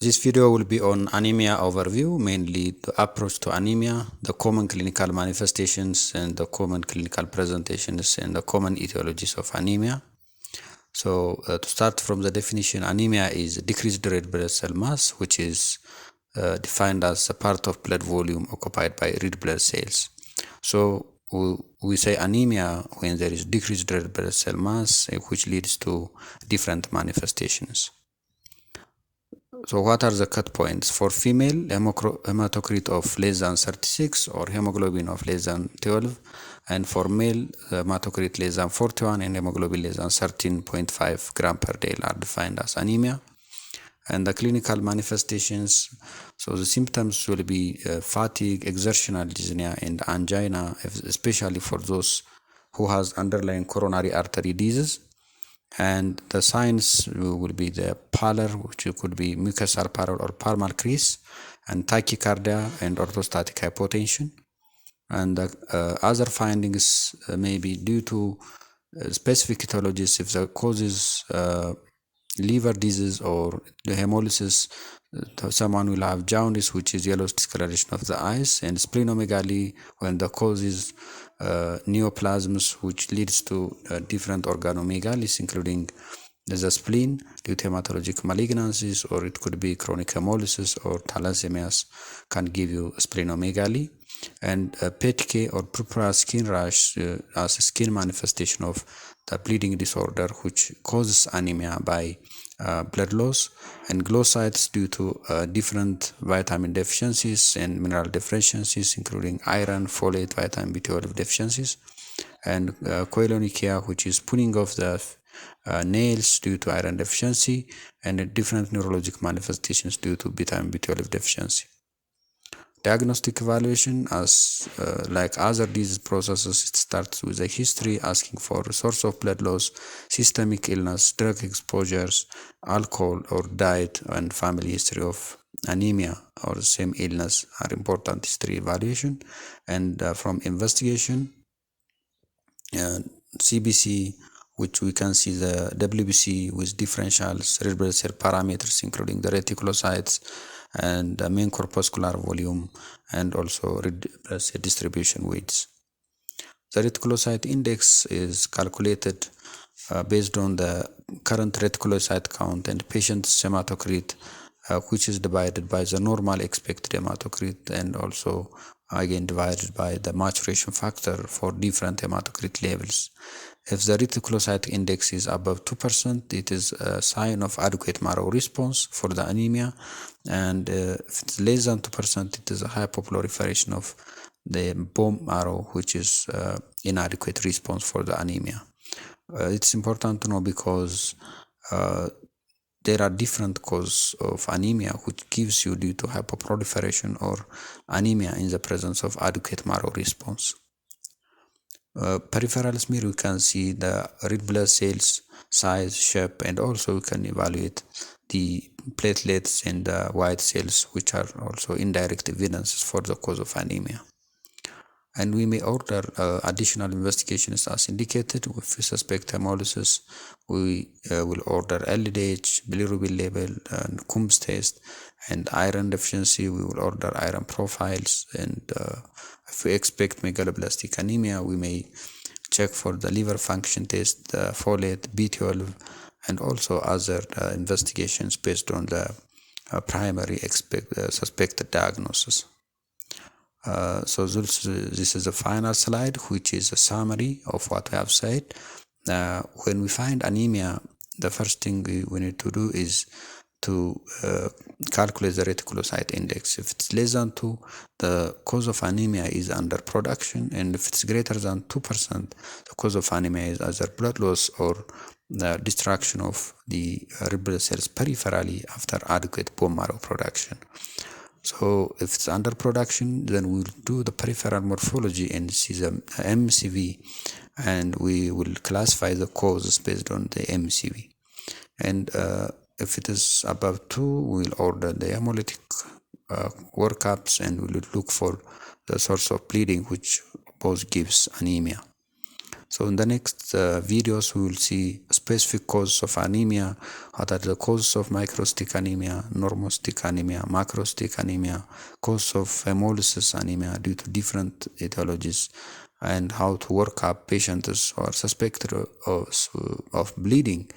This video will be on anemia overview, mainly the approach to anemia, the common clinical manifestations and the common clinical presentations and the common etiologies of anemia. So to start from the definition, anemia is decreased red blood cell mass, which is defined as a part of blood volume occupied by red blood cells. So we say anemia when there is decreased red blood cell mass, which leads to different manifestations. So what are the cut points? For female, hematocrit of less than 36 or hemoglobin of less than 12, and for male, hematocrit less than 41 and hemoglobin less than 13.5 gram per day are defined as anemia. And the clinical manifestations, so the symptoms will be fatigue, exertional dyspnea, and angina, especially for those who has underlying coronary artery disease. And the signs will be the pallor, which could be mucosal pallor or palmar crease, and tachycardia and orthostatic hypotension. And the other findings may be due to specific etiologies. If the causes liver disease or the hemolysis, someone will have jaundice, which is yellow discoloration of the eyes, and splenomegaly when the cause is neoplasms, which leads to different organomegalies, including the spleen due to hematologic malignancies, or it could be chronic hemolysis or thalassemias can give you splenomegaly. And PTK or purpura skin rash as a skin manifestation of the bleeding disorder, which causes anemia by blood loss, and glossitis due to different vitamin deficiencies and mineral deficiencies, including iron, folate, vitamin B12 deficiencies, and koilonychia, which is pulling off the nails due to iron deficiency, and different neurologic manifestations due to vitamin B12 deficiency. Diagnostic evaluation, as like other disease processes, it starts with a history, asking for source of blood loss, systemic illness, drug exposures, alcohol or diet, and family history of anemia or the same illness are important history evaluation. And from investigation, CBC, which we can see the WBC with differentials, red blood cell parameters, including the reticulocytes and the main corpuscular volume, and also red blood cell distribution weights. The reticulocyte index is calculated based on the current reticulocyte count and patient's hematocrit, which is divided by the normal expected hematocrit, and also again divided by the maturation factor for different hematocrit levels. If the reticulocyte index is above 2%, it is a sign of adequate marrow response for the anemia, and if it's less than 2%, it is a hypoproliferation of the bone marrow, which is inadequate response for the anemia. It's important to know because there are different causes of anemia which gives you due to hypoproliferation or anemia in the presence of adequate marrow response. Peripheral smear, we can see the red blood cells size, shape, and also we can evaluate the platelets and the white cells, which are also indirect evidences for the cause of anemia. And we may order additional investigations as indicated. If we suspect hemolysis, we will order LDH, bilirubin level, and Coombs test. And iron deficiency, we will order iron profiles. And if we expect megaloblastic anemia, we may check for the liver function test, the folate, B12, and also other investigations based on the primary suspected diagnosis. So this is the final slide, which is a summary of what we have said. When we find anemia, the first thing we need to do is to calculate the reticulocyte index. If it's less than 2, the cause of anemia is underproduction, and if it's greater than 2%, the cause of anemia is either blood loss or the destruction of the red blood cells peripherally after adequate bone marrow production. So if it's underproduction, then we'll do the peripheral morphology and see the MCV, and we will classify the causes based on the MCV. And if it is above 2, we'll order the hemolytic workups, and we'll look for the source of bleeding, which both gives anemia. So in the next videos, we will see specific causes of anemia, what are the causes of microcystic anemia, normocystic anemia, macrocystic anemia, cause of hemolysis anemia due to different etiologies, and how to work up patients who are suspected of bleeding